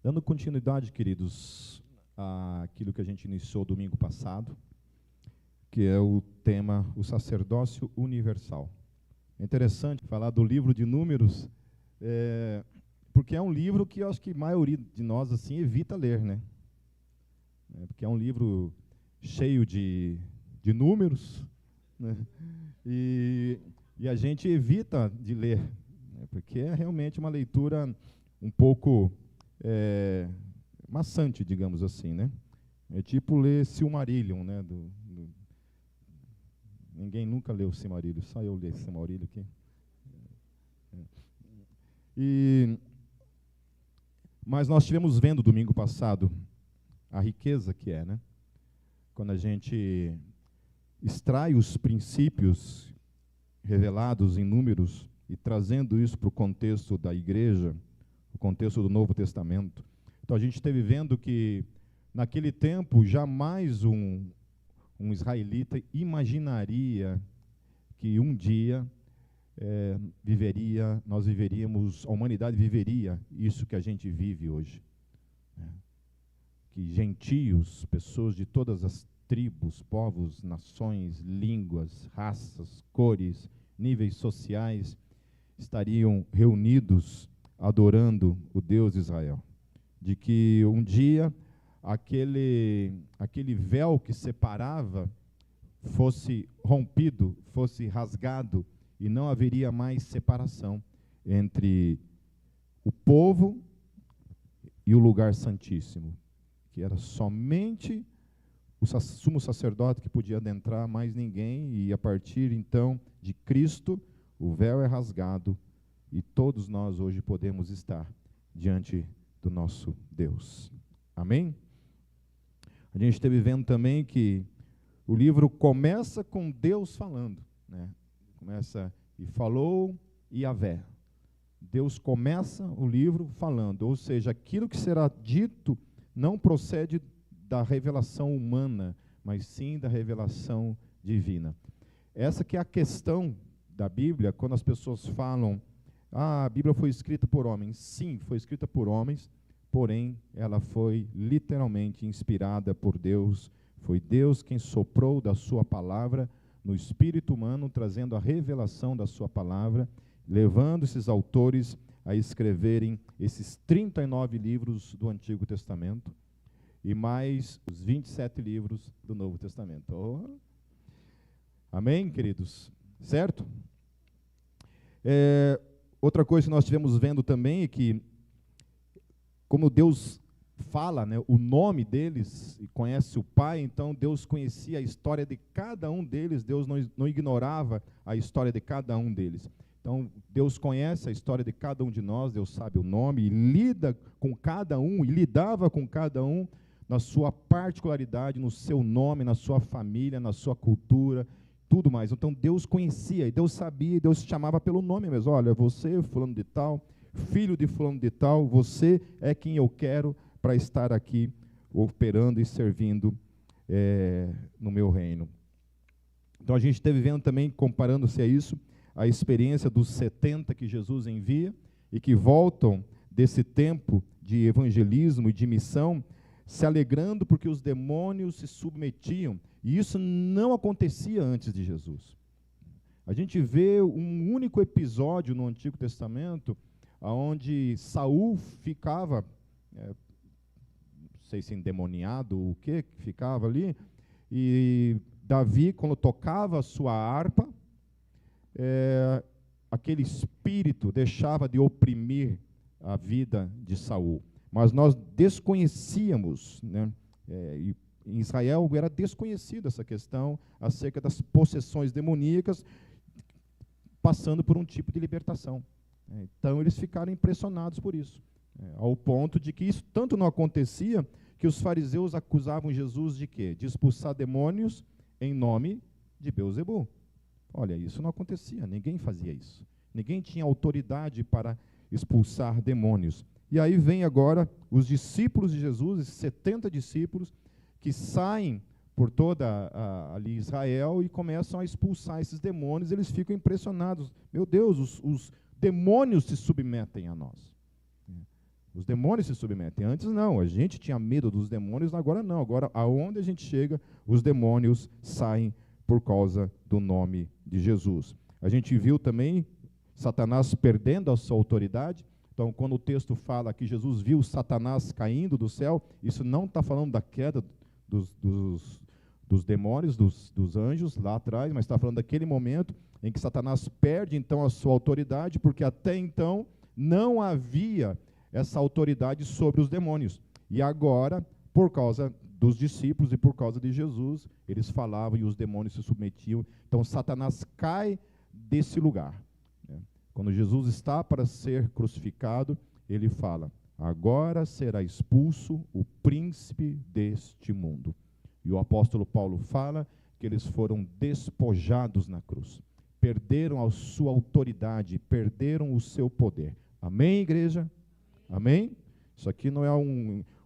Dando continuidade, queridos, àquilo que a gente iniciou domingo passado, que é o tema, o sacerdócio universal. É interessante falar do livro de Números, porque é um livro que eu acho que a maioria de nós assim evita ler, né? Porque é um livro cheio de números, né? E a gente evita de ler, né? Porque é realmente uma leitura um pouco maçante, digamos assim, né? É tipo ler Silmarillion, né? Ninguém nunca leu Silmarillion, só eu li Silmarillion aqui. Mas nós estivemos vendo domingo passado a riqueza que é, né? Quando a gente extrai os princípios revelados em Números e trazendo isso para o contexto da igreja, o contexto do Novo Testamento. Então a gente esteve vendo que naquele tempo jamais um israelita imaginaria que um dia nós viveríamos, a humanidade viveria isso que a gente vive hoje. Que gentios, pessoas de todas as tribos, povos, nações, línguas, raças, cores, níveis sociais, estariam reunidos adorando o Deus de Israel. De que um dia aquele véu que separava fosse rompido, fosse rasgado, e não haveria mais separação entre o povo e o lugar santíssimo, que era somente o sumo sacerdote que podia adentrar, mais ninguém, e a partir então de Cristo, o véu é rasgado, e todos nós hoje podemos estar diante do nosso Deus. Amém? A gente esteve vendo também que o livro começa com Deus falando, né? Começa, e falou Yahvé. Deus começa o livro falando, ou seja, aquilo que será dito não procede da revelação humana, mas sim da revelação divina. Essa que é a questão da Bíblia, quando as pessoas falam, a Bíblia foi escrita por homens. Sim, foi escrita por homens, porém, ela foi literalmente inspirada por Deus. Foi Deus quem soprou da sua palavra no espírito humano, trazendo a revelação da sua palavra, levando esses autores a escreverem esses 39 livros do Antigo Testamento e mais os 27 livros do Novo Testamento. Oh. Amém, queridos? Certo? Outra coisa que nós estivemos vendo também é que, como Deus fala, né, o nome deles, e conhece o Pai, então Deus conhecia a história de cada um deles, Deus não ignorava a história de cada um deles. Então, Deus conhece a história de cada um de nós, Deus sabe o nome, e lida com cada um, e lidava com cada um na sua particularidade, no seu nome, na sua família, na sua cultura, tudo mais. Então, Deus conhecia, e Deus sabia, e Deus chamava pelo nome mesmo. Olha, você, fulano de tal, filho de fulano de tal, você é quem eu quero para estar aqui operando e servindo no meu reino. Então a gente esteve vendo também, comparando-se a isso, a experiência dos 70 que Jesus envia e que voltam desse tempo de evangelismo e de missão, se alegrando porque os demônios se submetiam, e isso não acontecia antes de Jesus. A gente vê um único episódio no Antigo Testamento onde Saul ficava, não sei se endemoniado ou o que ficava ali, e Davi, quando tocava a sua harpa, aquele espírito deixava de oprimir a vida de Saul. Mas nós desconhecíamos, né? E em Israel era desconhecida essa questão acerca das possessões demoníacas, passando por um tipo de libertação. Então eles ficaram impressionados por isso, ao ponto de que isso tanto não acontecia que os fariseus acusavam Jesus de quê? De expulsar demônios em nome de Beelzebul. Olha, isso não acontecia, ninguém fazia isso. Ninguém tinha autoridade para expulsar demônios. E aí vem agora os discípulos de Jesus, esses 70 discípulos, que saem por toda ali Israel e começam a expulsar esses demônios. Eles ficam impressionados. Meu Deus, os demônios se submetem a nós. Os demônios se submetem. Antes não, a gente tinha medo dos demônios, agora não. Agora, aonde a gente chega, os demônios saem por causa do nome de Jesus. A gente viu também Satanás perdendo a sua autoridade. Então, quando o texto fala que Jesus viu Satanás caindo do céu, isso não está falando da queda dos demônios, dos anjos lá atrás, mas está falando daquele momento em que Satanás perde então a sua autoridade, porque até então não havia essa autoridade sobre os demônios. E agora, por causa dos discípulos e por causa de Jesus, eles falavam e os demônios se submetiam. Então, Satanás cai desse lugar. Quando Jesus está para ser crucificado, ele fala: agora será expulso o príncipe deste mundo. E o apóstolo Paulo fala que eles foram despojados na cruz. Perderam a sua autoridade, perderam o seu poder. Amém, igreja? Amém? Isso aqui não é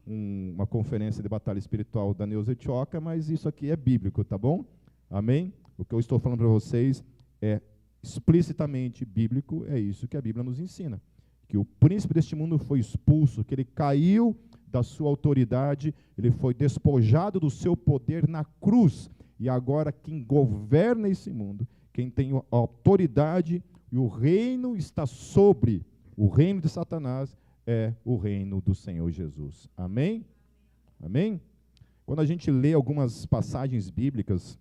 uma conferência de batalha espiritual da Neuza Etioca, mas isso aqui é bíblico, tá bom? Amém? O que eu estou falando para vocês é explicitamente bíblico, é isso que a Bíblia nos ensina. Que o príncipe deste mundo foi expulso, que ele caiu da sua autoridade, ele foi despojado do seu poder na cruz. E agora quem governa esse mundo, quem tem a autoridade e o reino está sobre o reino de Satanás, é o reino do Senhor Jesus. Amém? Amém? Quando a gente lê algumas passagens bíblicas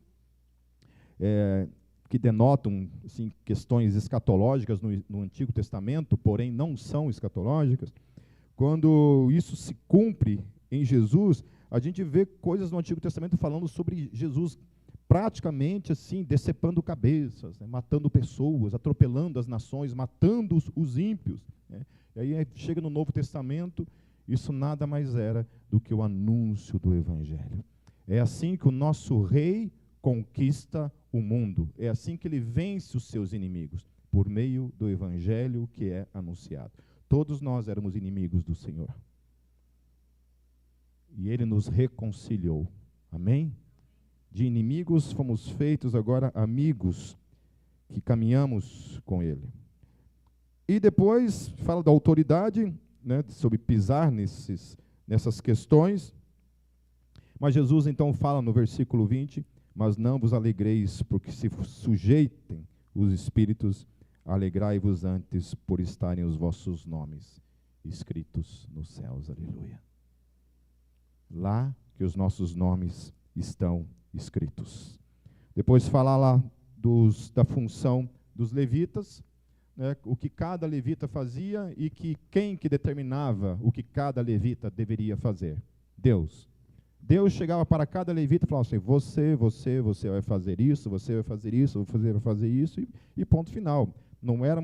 que denotam assim, questões escatológicas no Antigo Testamento, porém não são escatológicas, quando isso se cumpre em Jesus, a gente vê coisas no Antigo Testamento falando sobre Jesus praticamente assim, decepando cabeças, né, matando pessoas, atropelando as nações, matando os ímpios, né. E aí chega no Novo Testamento, isso nada mais era do que o anúncio do Evangelho. É assim que o nosso rei conquista o mundo, é assim que ele vence os seus inimigos, por meio do Evangelho que é anunciado. Todos nós éramos inimigos do Senhor. E ele nos reconciliou. Amém? De inimigos fomos feitos agora amigos, que caminhamos com ele. E depois fala da autoridade, né, sobre pisar nessas questões. Mas Jesus então fala no versículo 20, mas não vos alegreis, porque se sujeitem os espíritos, alegrai-vos antes por estarem os vossos nomes escritos nos céus. Aleluia. Lá que os nossos nomes estão escritos. Depois fala lá da função dos levitas, né, o que cada levita fazia e quem que determinava o que cada levita deveria fazer? Deus. Deus chegava para cada levita e falava assim: você vai fazer isso, você vai fazer isso, você vai fazer isso, e ponto final. Não era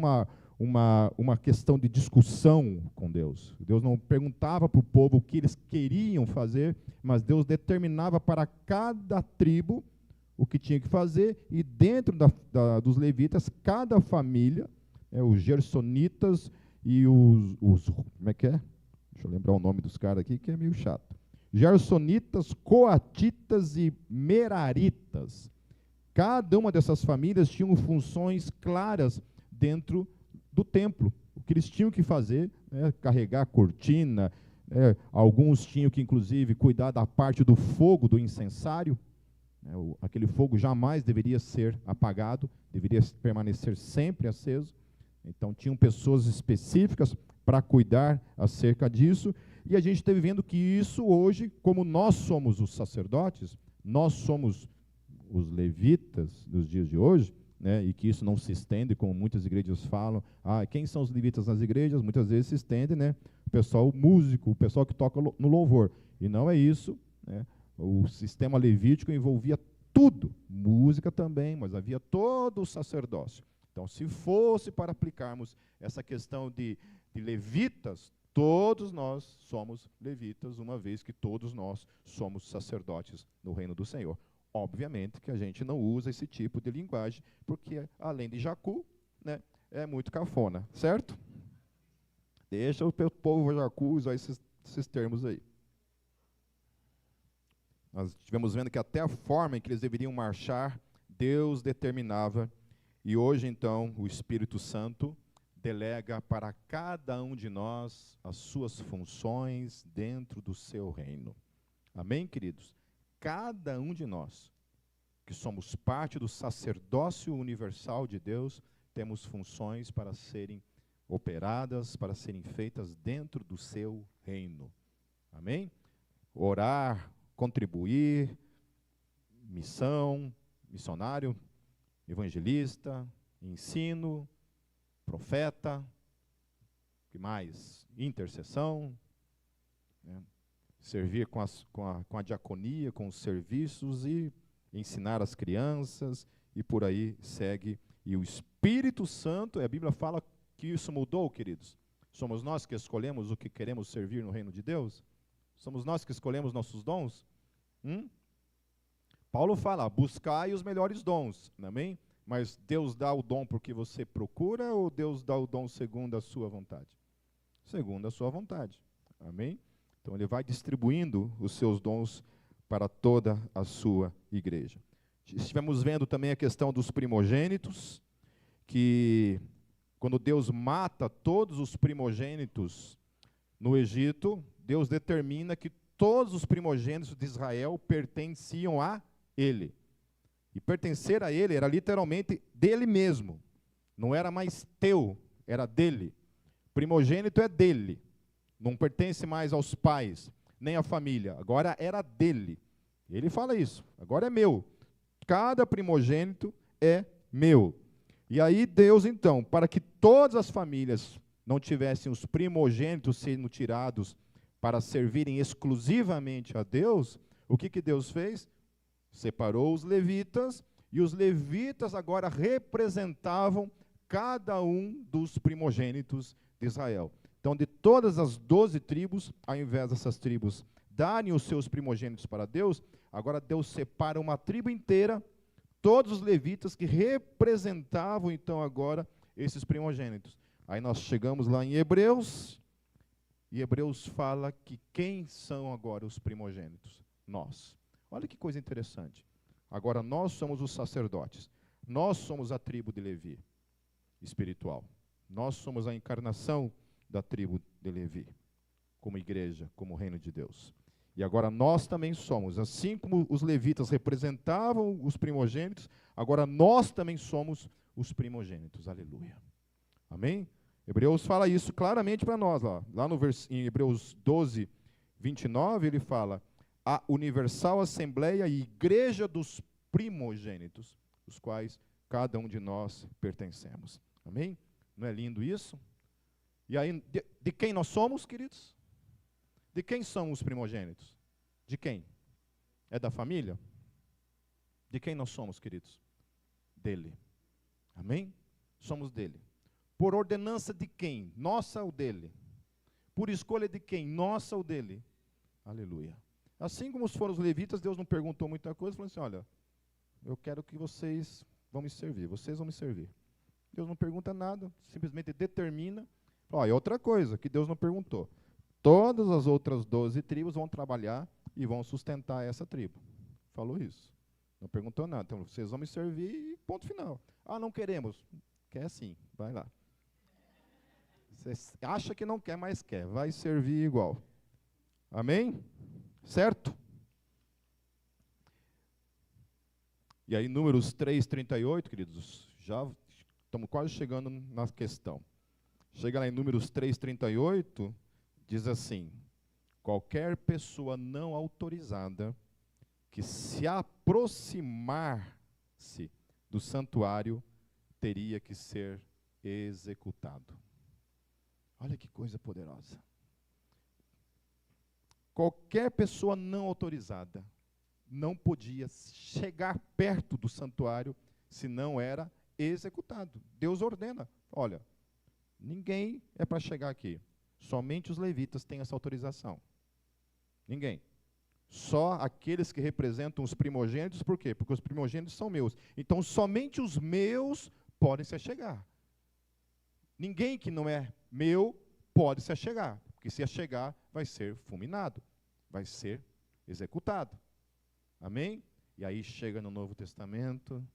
uma questão de discussão com Deus. Deus não perguntava para o povo o que eles queriam fazer, mas Deus determinava para cada tribo o que tinha que fazer, e dentro dos levitas, cada família, os gersonitas e os como é que é? Deixa eu lembrar o nome dos caras aqui, que é meio chato. Gersonitas, coatitas e meraritas. Cada uma dessas famílias tinham funções claras dentro do templo. O que eles tinham que fazer, carregar a cortina, alguns tinham que, inclusive, cuidar da parte do fogo do incensário. Aquele fogo jamais deveria ser apagado, deveria permanecer sempre aceso. Então, tinham pessoas específicas para cuidar acerca disso. E a gente está vendo que isso hoje, como nós somos os sacerdotes, nós somos os levitas dos dias de hoje, né, e que isso não se estende, como muitas igrejas falam. Quem são os levitas nas igrejas? Muitas vezes se estende, né, o pessoal músico, o pessoal que toca no louvor. E não é isso, né. O sistema levítico envolvia tudo, música também, mas havia todo o sacerdócio. Então, se fosse para aplicarmos essa questão de levitas, todos nós somos levitas, uma vez que todos nós somos sacerdotes no reino do Senhor. Obviamente que a gente não usa esse tipo de linguagem, porque além de jacu, né, é muito cafona, certo? Deixa o povo jacu usar esses termos aí. Nós estivemos vendo que até a forma em que eles deveriam marchar, Deus determinava. E hoje, então, o Espírito Santo delega para cada um de nós as suas funções dentro do seu reino. Amém, queridos? Cada um de nós, que somos parte do sacerdócio universal de Deus, temos funções para serem operadas, para serem feitas dentro do seu reino. Amém? Orar, contribuir, missão, missionário, evangelista, ensino, profeta, que mais? Intercessão, né? Servir com a diaconia, com os serviços e ensinar as crianças, e por aí segue. E o Espírito Santo, a Bíblia fala que isso mudou, queridos. Somos nós que escolhemos o que queremos servir no reino de Deus? Somos nós que escolhemos nossos dons? Paulo fala, buscai os melhores dons, amém? Mas Deus dá o dom porque você procura, ou Deus dá o dom segundo a sua vontade? Segundo a sua vontade, amém? Então ele vai distribuindo os seus dons para toda a sua igreja. Estivemos vendo também a questão dos primogênitos, que quando Deus mata todos os primogênitos no Egito, Deus determina que todos os primogênitos de Israel pertenciam a ele. E pertencer a ele era literalmente dele mesmo. Não era mais teu, era dele. Primogênito é dele. Não pertence mais aos pais, nem à família. Agora era dele. Ele fala isso. Agora é meu. Cada primogênito é meu. E aí Deus, então, para que todas as famílias não tivessem os primogênitos sendo tirados para servirem exclusivamente a Deus, o que Deus fez? Separou os levitas, e os levitas agora representavam cada um dos primogênitos de Israel. Então, de todas as 12 tribos, ao invés dessas tribos darem os seus primogênitos para Deus, agora Deus separa uma tribo inteira, todos os levitas que representavam, então, agora, esses primogênitos. Aí nós chegamos lá em Hebreus, e Hebreus fala que quem são agora os primogênitos? Nós. Olha que coisa interessante. Agora nós somos os sacerdotes. Nós somos a tribo de Levi, espiritual. Nós somos a encarnação da tribo de Levi, como igreja, como reino de Deus. E agora nós também somos, assim como os levitas representavam os primogênitos, agora nós também somos os primogênitos. Aleluia. Amém? Hebreus fala isso claramente para nós. Lá no em Hebreus 12, 29, ele fala: a universal assembleia e igreja dos primogênitos, os quais cada um de nós pertencemos. Amém? Não é lindo isso? E aí, de quem nós somos, queridos? De quem são os primogênitos? De quem? É da família? De quem nós somos, queridos? Dele. Amém? Somos dele. Por ordenança de quem? Nossa ou dele? Por escolha de quem? Nossa ou dele? Aleluia. Assim como foram os levitas, Deus não perguntou muita coisa, falou assim, olha, eu quero que vocês vão me servir, vocês vão me servir. Deus não pergunta nada, simplesmente determina. E outra coisa que Deus não perguntou, todas as outras 12 tribos vão trabalhar e vão sustentar essa tribo. Falou isso. Não perguntou nada. Então, vocês vão me servir e ponto final. Não queremos. Quer sim, vai lá. Você acha que não quer, mas quer. Vai servir igual. Amém? Certo? E aí, Números 3, 38, queridos, já estamos quase chegando na questão. Chega lá em Números 3, 38, diz assim: qualquer pessoa não autorizada que se aproximasse do santuário teria que ser executado. Olha que coisa poderosa. Qualquer pessoa não autorizada não podia chegar perto do santuário se não era executado. Deus ordena, olha, ninguém é para chegar aqui. Somente os levitas têm essa autorização. Ninguém. Só aqueles que representam os primogênitos, por quê? Porque os primogênitos são meus. Então, somente os meus podem se achegar. Ninguém que não é meu pode se achegar, porque se achegar, vai ser fulminado, vai ser executado. Amém? E aí chega no Novo Testamento,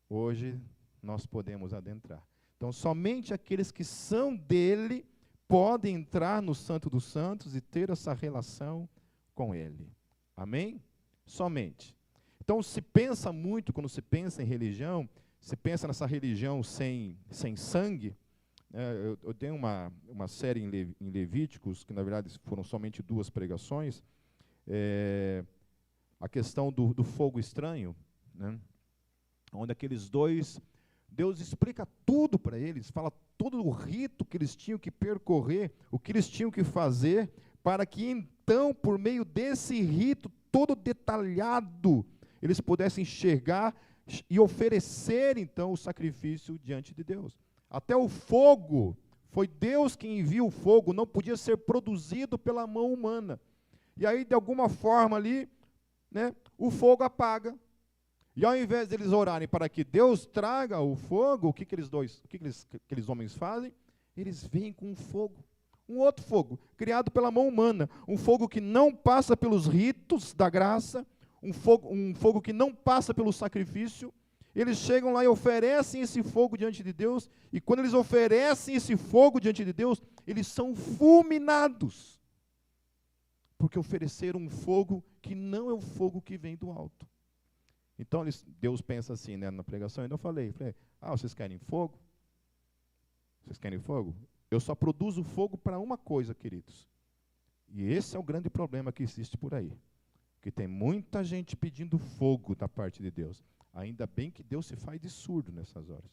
hoje nós podemos adentrar. Então, somente aqueles que são dele podem entrar no Santo dos Santos e ter essa relação com ele. Amém? Somente. Então, se pensa muito, quando se pensa em religião, se pensa nessa religião sem sangue. Eu tenho uma série em Levíticos, que na verdade foram somente 2 pregações, a questão do fogo estranho, né? Onde aqueles 2, Deus explica tudo para eles, fala todo o rito que eles tinham que percorrer, o que eles tinham que fazer, para que então, por meio desse rito todo detalhado, eles pudessem enxergar e oferecer então o sacrifício diante de Deus. Até o fogo, foi Deus quem envia o fogo, não podia ser produzido pela mão humana. E aí, de alguma forma ali, né, o fogo apaga. E ao invés deles orarem para que Deus traga o fogo, o que aqueles homens fazem? Eles vêm com um fogo, um outro fogo, criado pela mão humana, um fogo que não passa pelos ritos da graça, um fogo que não passa pelo sacrifício. Eles chegam lá e oferecem esse fogo diante de Deus, e quando eles oferecem esse fogo diante de Deus, eles são fulminados, porque ofereceram um fogo que não é o fogo que vem do alto. Então, Deus pensa assim, né, na pregação, ainda eu falei, vocês querem fogo? Vocês querem fogo? Eu só produzo fogo para uma coisa, queridos. E esse é o grande problema que existe por aí. Que tem muita gente pedindo fogo da parte de Deus. Ainda bem que Deus se faz de surdo nessas horas.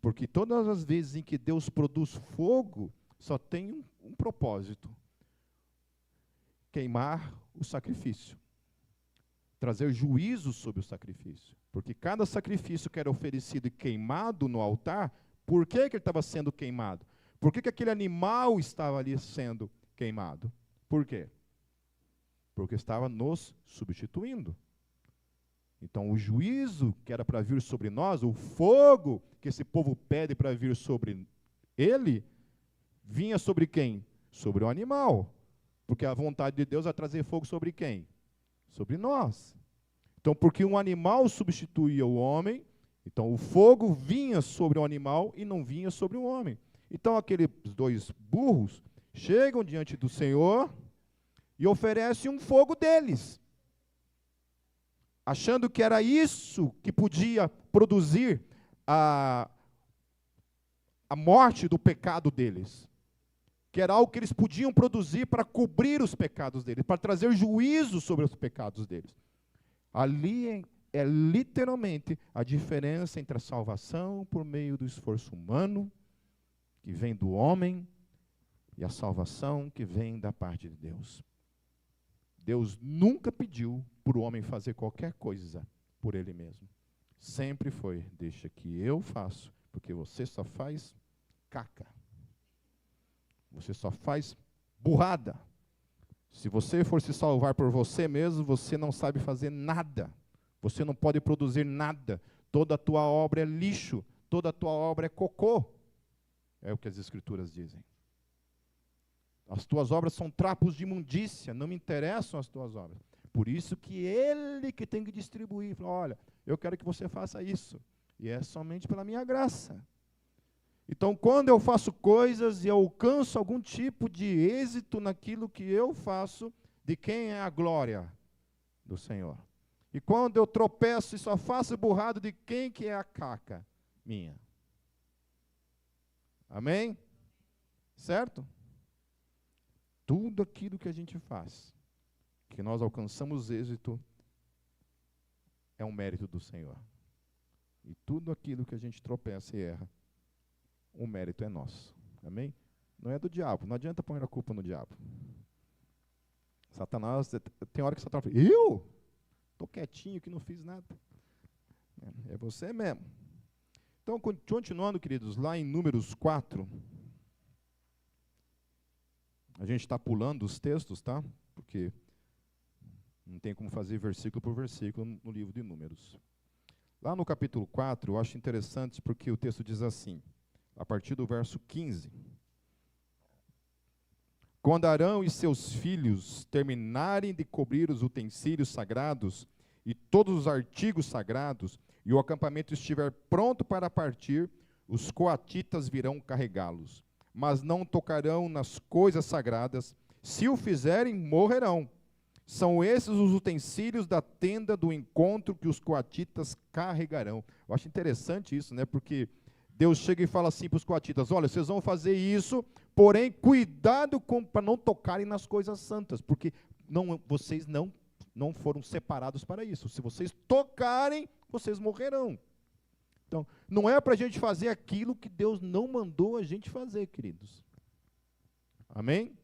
Porque todas as vezes em que Deus produz fogo, só tem um propósito. Queimar o sacrifício. Trazer juízo sobre o sacrifício. Porque cada sacrifício que era oferecido e queimado no altar, por que ele estava sendo queimado? Por que aquele animal estava ali sendo queimado? Por quê? Porque estava nos substituindo. Então, o juízo que era para vir sobre nós, o fogo que esse povo pede para vir sobre ele, vinha sobre quem? Sobre o animal. Porque a vontade de Deus é trazer fogo sobre quem? Sobre nós. Então, porque um animal substituía o homem, então o fogo vinha sobre o animal e não vinha sobre o homem. Então, aqueles 2 burros chegam diante do Senhor e oferecem um fogo deles, achando que era isso que podia produzir a morte do pecado deles, que era algo que eles podiam produzir para cobrir os pecados deles, para trazer juízo sobre os pecados deles. Ali é literalmente a diferença entre a salvação por meio do esforço humano, que vem do homem, e a salvação que vem da parte de Deus. Deus nunca pediu para o homem fazer qualquer coisa por ele mesmo. Sempre foi, deixa que eu faço, porque você só faz caca. Você só faz burrada. Se você for se salvar por você mesmo, você não sabe fazer nada. Você não pode produzir nada. Toda a tua obra é lixo. Toda a tua obra é cocô. É o que as Escrituras dizem. As tuas obras são trapos de imundícia. Não me interessam as tuas obras. Por isso que ele que tem que distribuir. Fala, olha, eu quero que você faça isso. E é somente pela minha graça. Então, quando eu faço coisas e alcanço algum tipo de êxito naquilo que eu faço, de quem é a glória? Do Senhor. E quando eu tropeço e só faço burrado, de quem que é a caca? Minha. Amém? Certo? Tudo aquilo que a gente faz, que nós alcançamos êxito, é um mérito do Senhor. E tudo aquilo que a gente tropeça e erra, o mérito é nosso. Amém? Não é do diabo. Não adianta pôr a culpa no diabo. Satanás, tem hora que Satanás fala, eu? Estou quietinho que não fiz nada. É você mesmo. Então, continuando, queridos, lá em Números 4, a gente está pulando os textos, tá? Porque não tem como fazer versículo por versículo no livro de Números. Lá no capítulo 4, eu acho interessante porque o texto diz assim, a partir do verso 15. Quando Arão e seus filhos terminarem de cobrir os utensílios sagrados e todos os artigos sagrados, e o acampamento estiver pronto para partir, os coatitas virão carregá-los, mas não tocarão nas coisas sagradas. Se o fizerem, morrerão. São esses os utensílios da tenda do encontro que os coatitas carregarão. Eu acho interessante isso, né? Porque Deus chega e fala assim para os coatitas: olha, vocês vão fazer isso, porém, cuidado para não tocarem nas coisas santas, porque vocês não foram separados para isso. Se vocês tocarem, vocês morrerão. Então, não é para a gente fazer aquilo que Deus não mandou a gente fazer, queridos. Amém?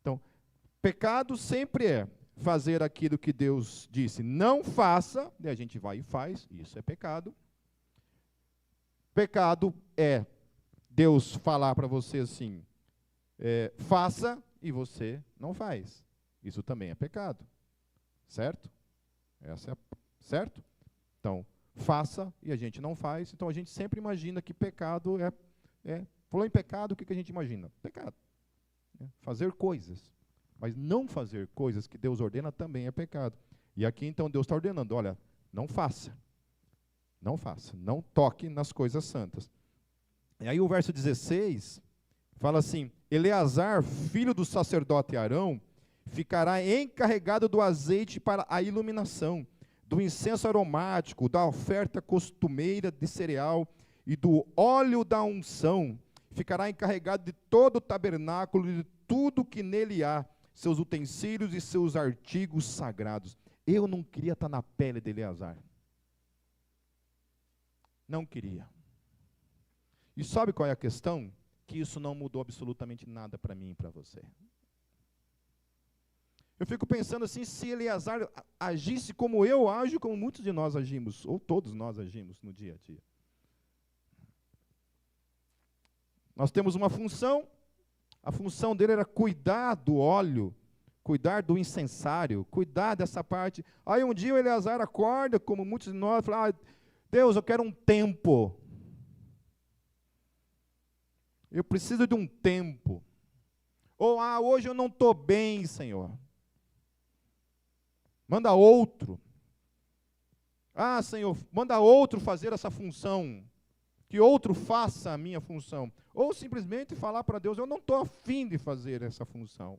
Então, pecado sempre é fazer aquilo que Deus disse não faça, e a gente vai e faz, isso é pecado. Pecado é Deus falar para você assim, faça, e você não faz. Isso também é pecado. Certo? Certo? Então, faça e a gente não faz. Então, a gente sempre imagina que pecado falou em pecado, o que a gente imagina? Pecado. Fazer coisas. Mas não fazer coisas que Deus ordena também é pecado. E aqui, então, Deus está ordenando, olha, não faça. Não faça. Não toque nas coisas santas. E aí o verso 16 fala assim: Eleazar, filho do sacerdote Arão, ficará encarregado do azeite para a iluminação, do incenso aromático, da oferta costumeira de cereal e do óleo da unção. Ficará encarregado de todo o tabernáculo e de tudo que nele há, seus utensílios e seus artigos sagrados. Eu não queria estar na pele de Eleazar. Não queria. E sabe qual é a questão? Que isso não mudou absolutamente nada para mim e para você. Eu fico pensando assim, se Eleazar agisse como eu ajo, como muitos de nós agimos, ou todos nós agimos no dia a dia. Nós temos uma função, a função dele era cuidar do óleo, cuidar do incensário, cuidar dessa parte. Aí um dia o Eleazar acorda, como muitos de nós, fala: Deus, eu quero um tempo. Eu preciso de um tempo. Ou, hoje eu não estou bem, Senhor. Manda outro. Senhor, manda outro fazer essa função. Que outro faça a minha função. Ou simplesmente falar para Deus: eu não estou afim de fazer essa função.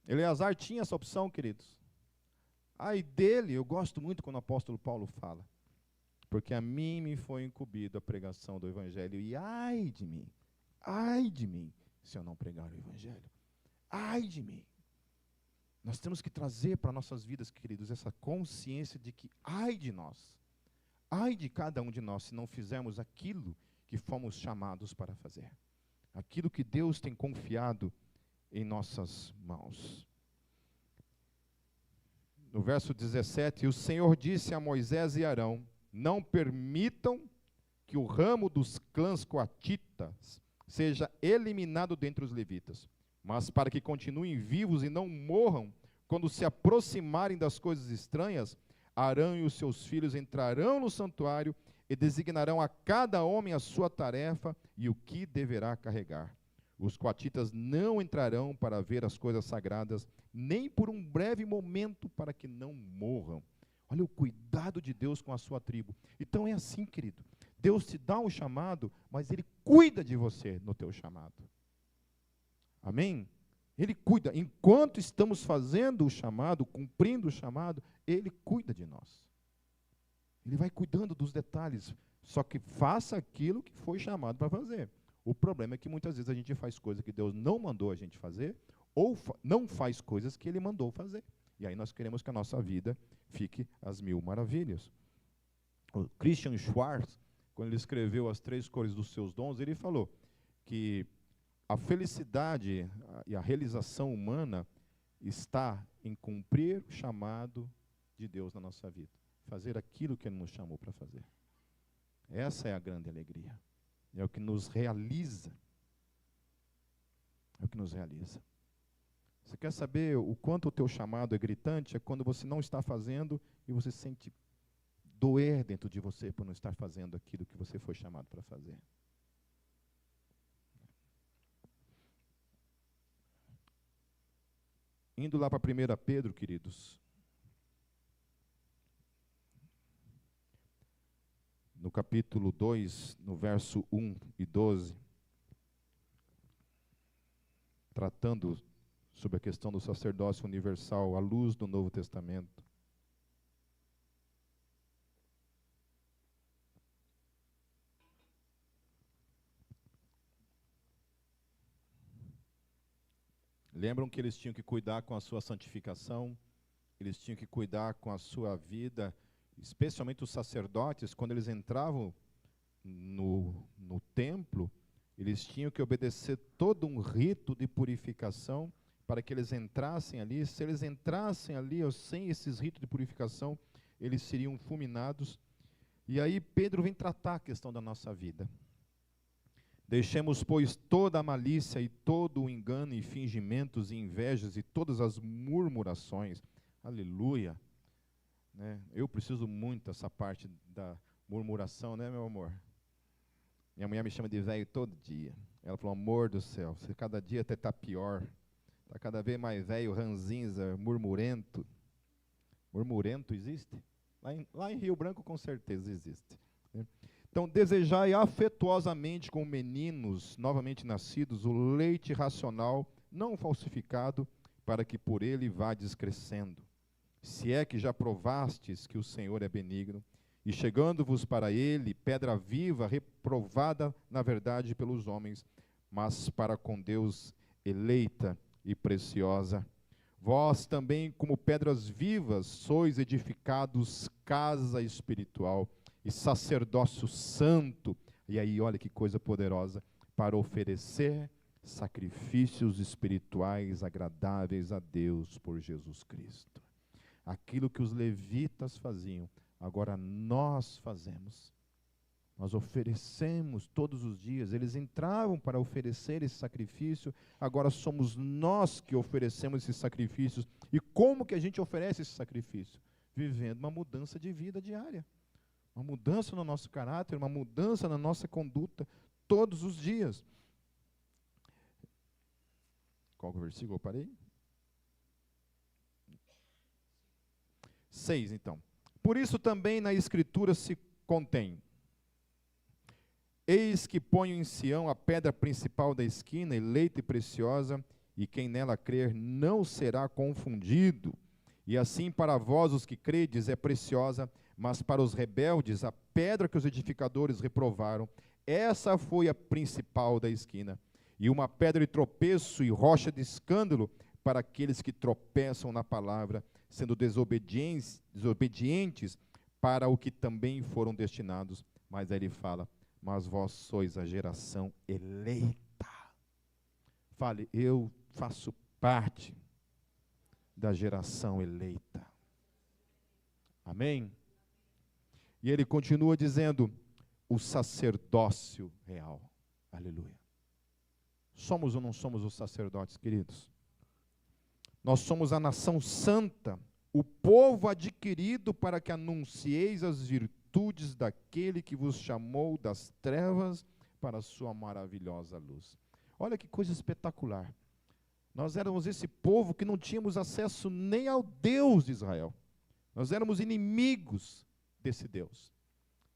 Eleazar tinha essa opção, queridos. Aí dele, eu gosto muito quando o apóstolo Paulo fala. Porque a mim me foi incumbido a pregação do evangelho. E ai de mim, se eu não pregar o evangelho. Ai de mim. Nós temos que trazer para nossas vidas, queridos, essa consciência de que ai de nós, ai de cada um de nós, se não fizermos aquilo que fomos chamados para fazer. Aquilo que Deus tem confiado em nossas mãos. No verso 17, o Senhor disse a Moisés e Arão: não permitam que o ramo dos clãs coatitas seja eliminado dentre os levitas, mas para que continuem vivos e não morram, quando se aproximarem das coisas estranhas, Arão e os seus filhos entrarão no santuário e designarão a cada homem a sua tarefa e o que deverá carregar. Os coatitas não entrarão para ver as coisas sagradas, nem por um breve momento, para que não morram. Olha o cuidado de Deus com a sua tribo. Então é assim, querido. Deus te dá um chamado, mas Ele cuida de você no teu chamado. Amém? Ele cuida. Enquanto estamos fazendo o chamado, cumprindo o chamado, Ele cuida de nós. Ele vai cuidando dos detalhes. Só que faça aquilo que foi chamado para fazer. O problema é que muitas vezes a gente faz coisas que Deus não mandou a gente fazer, ou não faz coisas que Ele mandou fazer. E aí nós queremos que a nossa vida fique às mil maravilhas. O Christian Schwartz, quando ele escreveu As Três Cores dos Seus Dons, ele falou que a felicidade e a realização humana está em cumprir o chamado de Deus na nossa vida. Fazer aquilo que Ele nos chamou para fazer. Essa é a grande alegria. É o que nos realiza. É o que nos realiza. Você quer saber o quanto o teu chamado é gritante? É quando você não está fazendo e você sente doer dentro de você por não estar fazendo aquilo que você foi chamado para fazer. Indo lá para 1 Pedro, queridos. no capítulo 2, no verso 1 e 12, tratando sobre a questão do sacerdócio universal à luz do Novo Testamento. Lembram que eles tinham que cuidar com a sua santificação, eles tinham que cuidar com a sua vida, especialmente os sacerdotes, quando eles entravam no templo, eles tinham que obedecer todo um rito de purificação para que eles entrassem ali. Se eles entrassem ali sem esses ritos de purificação, eles seriam fulminados. E aí Pedro vem tratar a questão da nossa vida. Deixemos, pois, toda a malícia e todo o engano e fingimentos e invejas e todas as murmurações. Aleluia. Né? Eu preciso muito dessa parte da murmuração, né, meu amor? Minha mulher me chama de velho todo dia. Ela falou, amor do céu, você cada dia até está pior. Está cada vez mais velho, ranzinza, murmurento. Murmurento existe? Lá em Rio Branco com certeza existe. Né? Então, desejai afetuosamente com meninos novamente nascidos o leite racional, não falsificado, para que por ele vades crescendo. Se é que já provastes que o Senhor é benigno, e chegando-vos para ele, pedra viva, reprovada na verdade pelos homens, mas para com Deus eleita e preciosa. Vós também, como pedras vivas, sois edificados casa espiritual, e sacerdócio santo, e aí olha que coisa poderosa, para oferecer sacrifícios espirituais agradáveis a Deus por Jesus Cristo. Aquilo que os levitas faziam, agora nós fazemos. Nós oferecemos todos os dias, eles entravam para oferecer esse sacrifício, agora somos nós que oferecemos esses sacrifícios. E como que a gente oferece esse sacrifício? Vivendo uma mudança de vida diária. Uma mudança no nosso caráter, uma mudança na nossa conduta, todos os dias. Qual o versículo eu parei? 6, então. Por isso também na Escritura se contém: eis que ponho em Sião a pedra principal da esquina, eleita e preciosa, e quem nela crer não será confundido. E assim para vós os que credes é preciosa, mas para os rebeldes a pedra que os edificadores reprovaram, essa foi a principal da esquina. E uma pedra de tropeço e rocha de escândalo para aqueles que tropeçam na palavra, sendo desobedientes para o que também foram destinados. Mas aí ele fala, mas vós sois a geração eleita. Fale, eu faço parte da geração eleita. Amém? E ele continua dizendo, o sacerdócio real. Aleluia. Somos ou não somos os sacerdotes, queridos? Nós somos a nação santa, o povo adquirido para que anuncieis as virtudes daquele que vos chamou das trevas para a sua maravilhosa luz. Olha que coisa espetacular. Nós éramos esse povo que não tínhamos acesso nem ao Deus de Israel. Nós éramos inimigos desse Deus.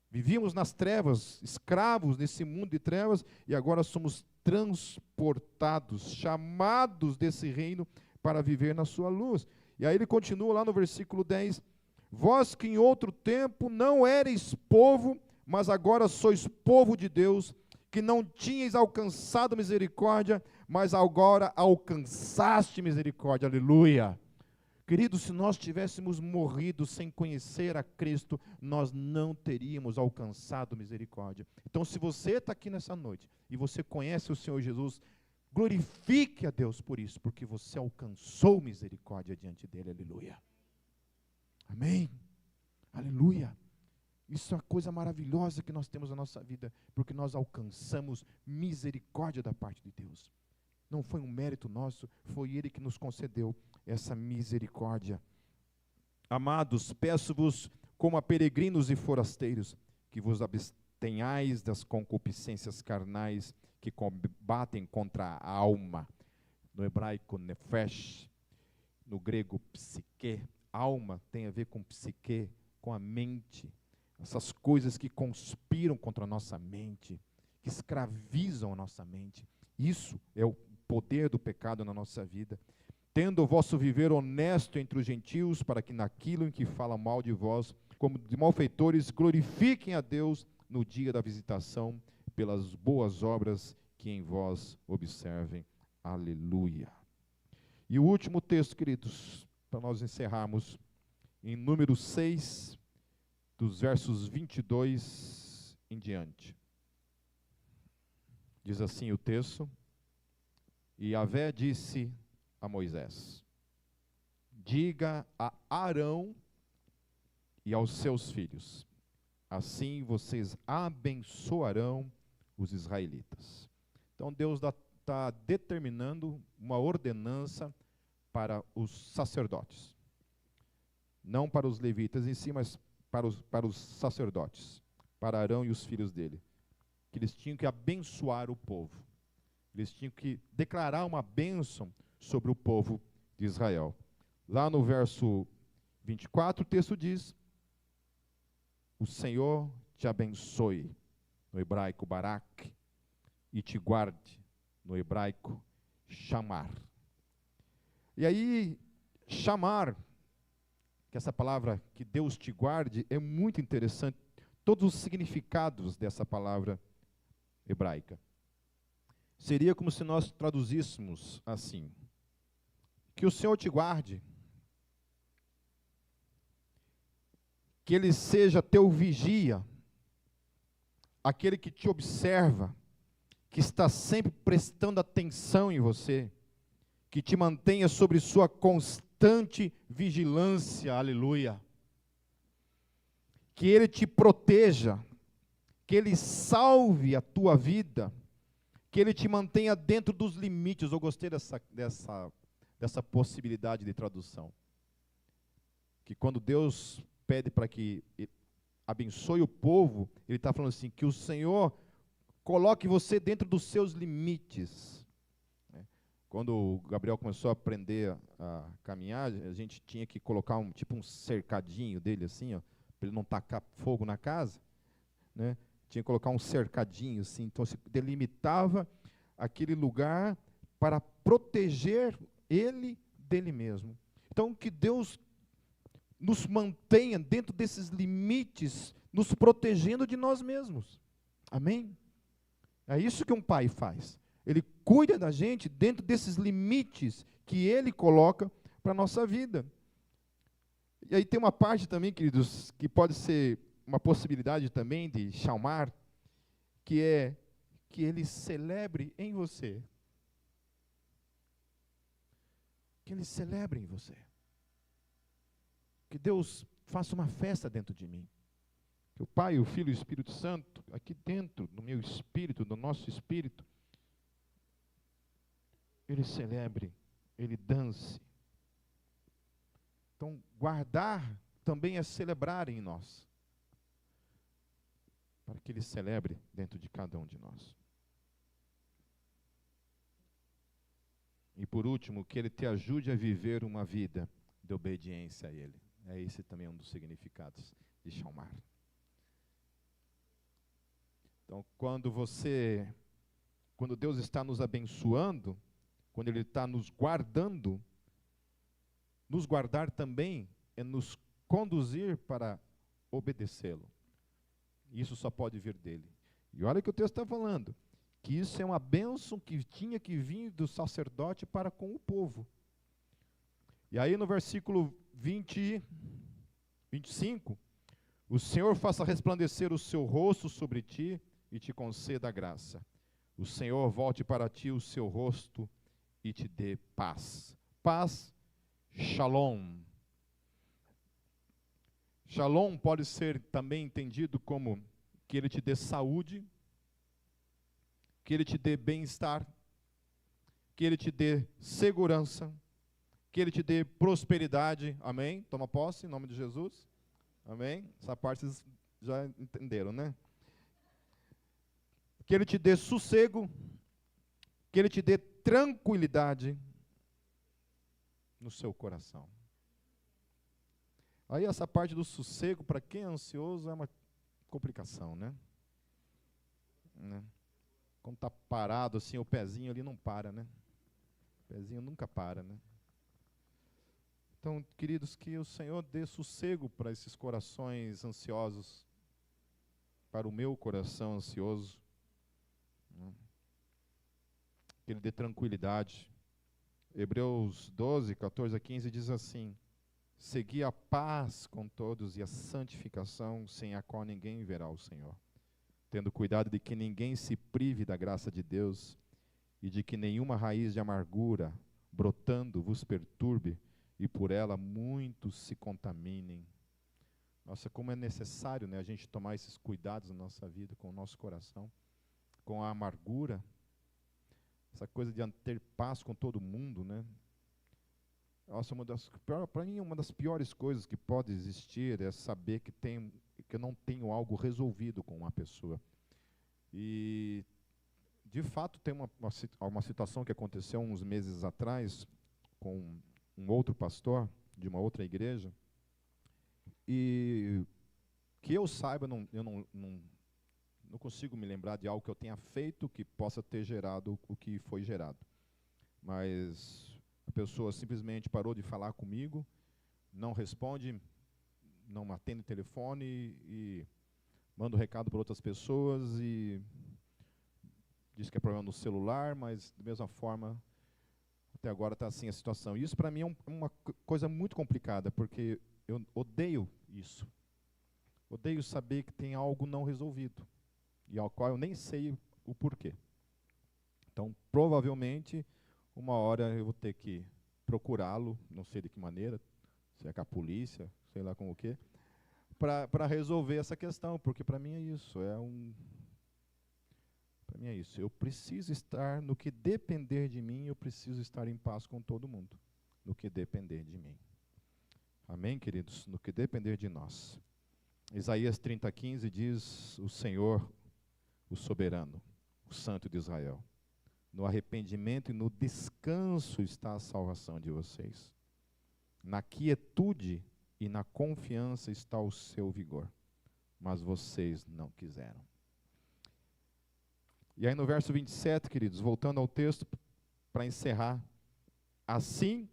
Vivíamos nas trevas, escravos nesse mundo de trevas, e agora somos transportados, chamados desse reino para viver na sua luz. E aí ele continua lá no versículo 10, vós que em outro tempo não ereis povo, mas agora sois povo de Deus, que não tinhais alcançado misericórdia, mas agora alcançaste misericórdia, aleluia. Queridos, se nós tivéssemos morrido sem conhecer a Cristo, nós não teríamos alcançado misericórdia. Então, se você está aqui nessa noite, e você conhece o Senhor Jesus, glorifique a Deus por isso, porque você alcançou misericórdia diante dele, aleluia. Amém? Aleluia. Isso é uma coisa maravilhosa que nós temos na nossa vida, porque nós alcançamos misericórdia da parte de Deus. Não foi um mérito nosso, foi Ele que nos concedeu essa misericórdia. Amados, peço-vos, como a peregrinos e forasteiros, que vos abstenhais das concupiscências carnais que combatem contra a alma. No hebraico, nefesh, no grego, psique. Alma tem a ver com psique, com a mente. essas coisas que conspiram contra a nossa mente, que escravizam a nossa mente. Isso é o poder do pecado na nossa vida. Tendo o vosso viver honesto entre os gentios, para que naquilo em que falam mal de vós, como de malfeitores, glorifiquem a Deus no dia da visitação, pelas boas obras que em vós observem. Aleluia. E o último texto, queridos, para nós encerrarmos, em Números 6, dos versos 22 em diante. Diz assim o texto: E Yahvé disse a Moisés: diga a Arão e aos seus filhos, assim vocês abençoarão os israelitas. Então Deus está determinando uma ordenança para os sacerdotes. Não para os levitas em si, mas para os sacerdotes, para Arão e os filhos dele. Que eles tinham que abençoar o povo. Eles tinham que declarar uma bênção sobre o povo de Israel. Lá no verso 24, o texto diz: o Senhor te abençoe, no hebraico barak, e te guarde, no hebraico chamar. E aí, chamar, que essa palavra, que Deus te guarde, é muito interessante, todos os significados dessa palavra hebraica. Seria como se nós traduzíssemos assim: que o Senhor te guarde, que Ele seja teu vigia, aquele que te observa, que está sempre prestando atenção em você, que te mantenha sobre sua constante vigilância, aleluia. Que Ele te proteja, que Ele salve a tua vida, que Ele te mantenha dentro dos limites. Eu gostei dessa possibilidade de tradução. Que quando Deus pede para que abençoe o povo, Ele está falando assim, que o Senhor coloque você dentro dos seus limites. Quando o Gabriel começou a aprender a caminhar, a gente tinha que colocar um cercadinho dele assim, ó, para ele não tacar fogo na casa, né? Tinha que colocar um cercadinho assim, então se delimitava aquele lugar para proteger ele dele mesmo. Então que Deus nos mantenha dentro desses limites, nos protegendo de nós mesmos. Amém? É isso que um pai faz. Ele cuida da gente dentro desses limites que Ele coloca para a nossa vida. E aí tem uma parte também, queridos, que pode ser uma possibilidade também de chamar, que é que Ele celebre em você. Que Ele celebre em você. Que Deus faça uma festa dentro de mim. Que o Pai, o Filho e o Espírito Santo, aqui dentro do meu espírito, do nosso espírito, Ele celebre, Ele dance. Então, guardar também é celebrar em nós. Para que Ele celebre dentro de cada um de nós. E por último, que Ele te ajude a viver uma vida de obediência a Ele. Esse também é um dos significados de chamar. Então, quando Deus está nos abençoando, quando Ele está nos guardando, nos guardar também é nos conduzir para obedecê-lo. Isso só pode vir dele. E olha o que o texto está falando, que isso é uma bênção que tinha que vir do sacerdote para com o povo. E aí no versículo 25, o Senhor faça resplandecer o seu rosto sobre ti e te conceda graça. O Senhor volte para ti o seu rosto e te dê paz. Paz, shalom. Shalom pode ser também entendido como que Ele te dê saúde, que Ele te dê bem-estar, que Ele te dê segurança, que Ele te dê prosperidade. Amém? Toma posse em nome de Jesus. Amém? Essa parte vocês já entenderam, né? Que Ele te dê sossego, que Ele te dê tranquilidade no seu coração. Aí essa parte do sossego, para quem é ansioso, complicação, né? Quando está parado assim, o pezinho ali não para, né? O pezinho nunca para, né? Então, queridos, que o Senhor dê sossego para esses corações ansiosos, para o meu coração ansioso, né? Que Ele dê tranquilidade. Hebreus 12, 14 a 15 diz assim: segui a paz com todos e a santificação, sem a qual ninguém verá o Senhor, tendo cuidado de que ninguém se prive da graça de Deus e de que nenhuma raiz de amargura brotando vos perturbe e por ela muitos se contaminem. Nossa, como é necessário, né, a gente tomar esses cuidados na nossa vida, com o nosso coração, com a amargura, essa coisa de ter paz com todo mundo, né? Nossa, para mim, uma das piores coisas que pode existir é saber que eu não tenho algo resolvido com uma pessoa. E, de fato, tem uma situação que aconteceu uns meses atrás com um outro pastor de uma outra igreja, e que eu saiba, eu não consigo me lembrar de algo que eu tenha feito que possa ter gerado o que foi gerado. Mas a pessoa simplesmente parou de falar comigo, não responde, não atende o telefone e manda um recado para outras pessoas e diz que é problema no celular, mas da mesma forma, até agora está assim a situação. E isso para mim é uma coisa muito complicada, porque eu odeio isso. Odeio saber que tem algo não resolvido, e ao qual eu nem sei o porquê. Então, provavelmente, uma hora eu vou ter que procurá-lo, não sei de que maneira, se é com a polícia, sei lá com o quê, para resolver essa questão, porque para mim é isso, para mim é isso. Eu preciso estar, no que depender de mim, eu preciso estar em paz com todo mundo, no que depender de mim. Amém, queridos? No que depender de nós. Isaías 30:15 diz: o Senhor, o soberano, o Santo de Israel, no arrependimento e no descanso está a salvação de vocês. Na quietude e na confiança está o seu vigor. Mas vocês não quiseram. E aí no verso 27, queridos, voltando ao texto para encerrar. Assim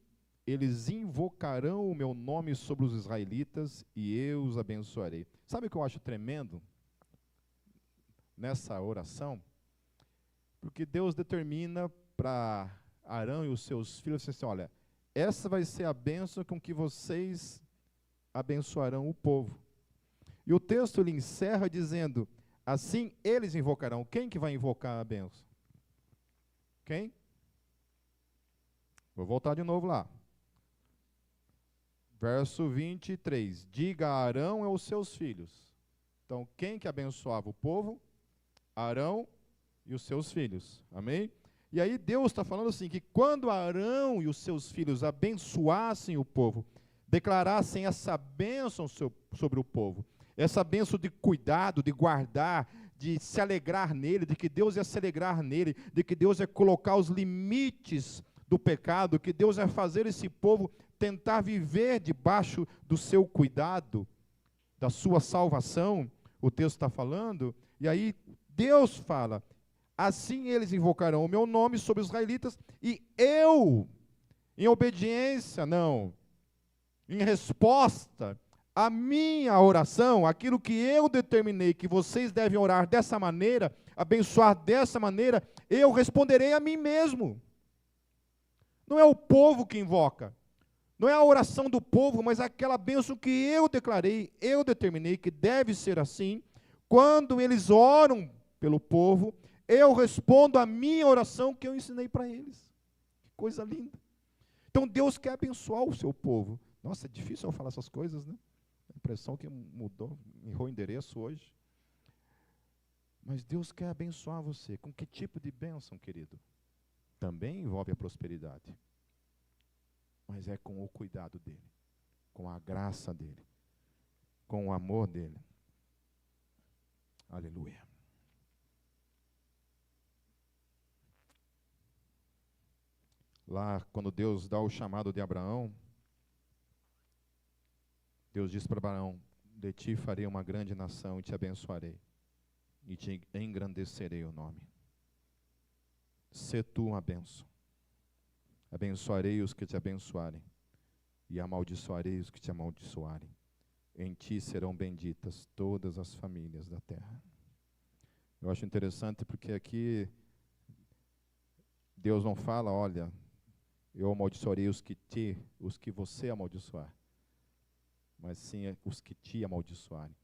eles invocarão o meu nome sobre os israelitas e eu os abençoarei. Sabe o que eu acho tremendo nessa oração? Porque Deus determina para Arão e os seus filhos assim: olha, essa vai ser a bênção com que vocês abençoarão o povo. E o texto ele encerra dizendo: assim eles invocarão. Quem que vai invocar a bênção? Quem? Vou voltar de novo lá. Verso 23. Diga a Arão e aos seus filhos. Então, quem que abençoava o povo? Arão e os seus filhos. Amém? E aí Deus está falando assim, que quando Arão e os seus filhos abençoassem o povo, declarassem essa bênção sobre o povo, essa bênção de cuidado, de guardar, de se alegrar nele, de que Deus ia se alegrar nele, de que Deus ia colocar os limites do pecado, que Deus ia fazer esse povo tentar viver debaixo do seu cuidado, da sua salvação, o texto está falando, e aí Deus fala: assim eles invocarão o meu nome sobre os israelitas, e eu, em obediência, não, em resposta à minha oração, aquilo que eu determinei que vocês devem orar dessa maneira, abençoar dessa maneira, eu responderei a mim mesmo. Não é o povo que invoca, não é a oração do povo, mas aquela bênção que eu declarei, eu determinei que deve ser assim. Quando eles oram pelo povo, eu respondo a minha oração que eu ensinei para eles. Que coisa linda. Então Deus quer abençoar o seu povo. Nossa, é difícil eu falar essas coisas, né? A impressão que mudou, errou o endereço hoje. Mas Deus quer abençoar você. Com que tipo de bênção, querido? Também envolve a prosperidade. Mas é com o cuidado dele, com a graça dele, com o amor dele. Aleluia. Lá, quando Deus dá o chamado de Abraão, Deus diz para Abraão: De ti farei uma grande nação e te abençoarei, e te engrandecerei o nome. Sê tu uma bênção. Abençoarei os que te abençoarem, e amaldiçoarei os que te amaldiçoarem. Em ti serão benditas todas as famílias da terra. Eu acho interessante porque aqui Deus não fala, olha, eu amaldiçoarei os que você amaldiçoar, mas sim os que te amaldiçoarem.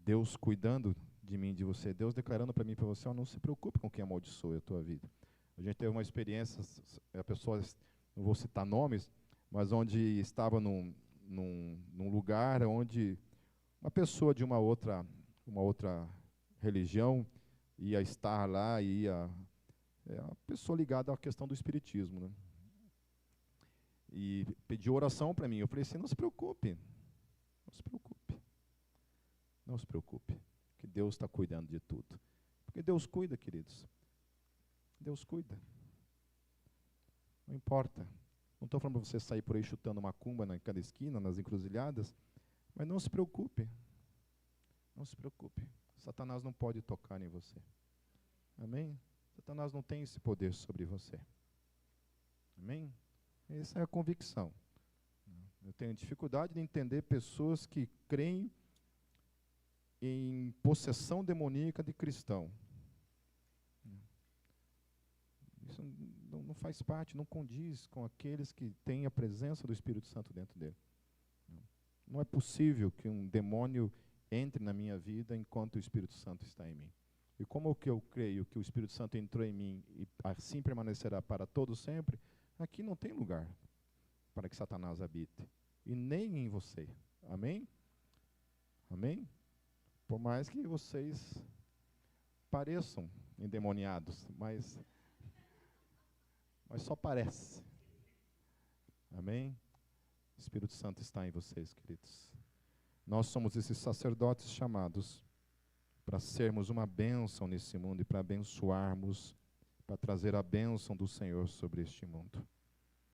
Deus cuidando de mim, de você, Deus declarando para mim e para você, não se preocupe com quem amaldiçoa a tua vida. A gente teve uma experiência, a pessoa, não vou citar nomes, mas onde estava num lugar onde uma pessoa de uma outra religião ia estar lá, a pessoa ligada à questão do espiritismo, né? E pediu oração para mim. Eu falei assim, não se preocupe, não se preocupe, não se preocupe, que Deus está cuidando de tudo. Porque Deus cuida, queridos. Deus cuida. Não importa. Não estou falando para você sair por aí chutando macumba na cada esquina, nas encruzilhadas, mas não se preocupe. Não se preocupe. Satanás não pode tocar em você. Amém? Satanás não tem esse poder sobre você. Amém? Essa é a convicção. Eu tenho dificuldade de entender pessoas que creem em possessão demoníaca de cristão. Isso não faz parte, não condiz com aqueles que têm a presença do Espírito Santo dentro dele. Não é possível que um demônio entre na minha vida enquanto o Espírito Santo está em mim. E como que eu creio que o Espírito Santo entrou em mim e assim permanecerá para todo sempre, aqui não tem lugar para que Satanás habite. E nem em você. Amém? Amém? Por mais que vocês pareçam endemoniados, mas só parece. Amém? O Espírito Santo está em vocês, queridos. Nós somos esses sacerdotes chamados para sermos uma bênção nesse mundo e para abençoarmos, para trazer a bênção do Senhor sobre este mundo.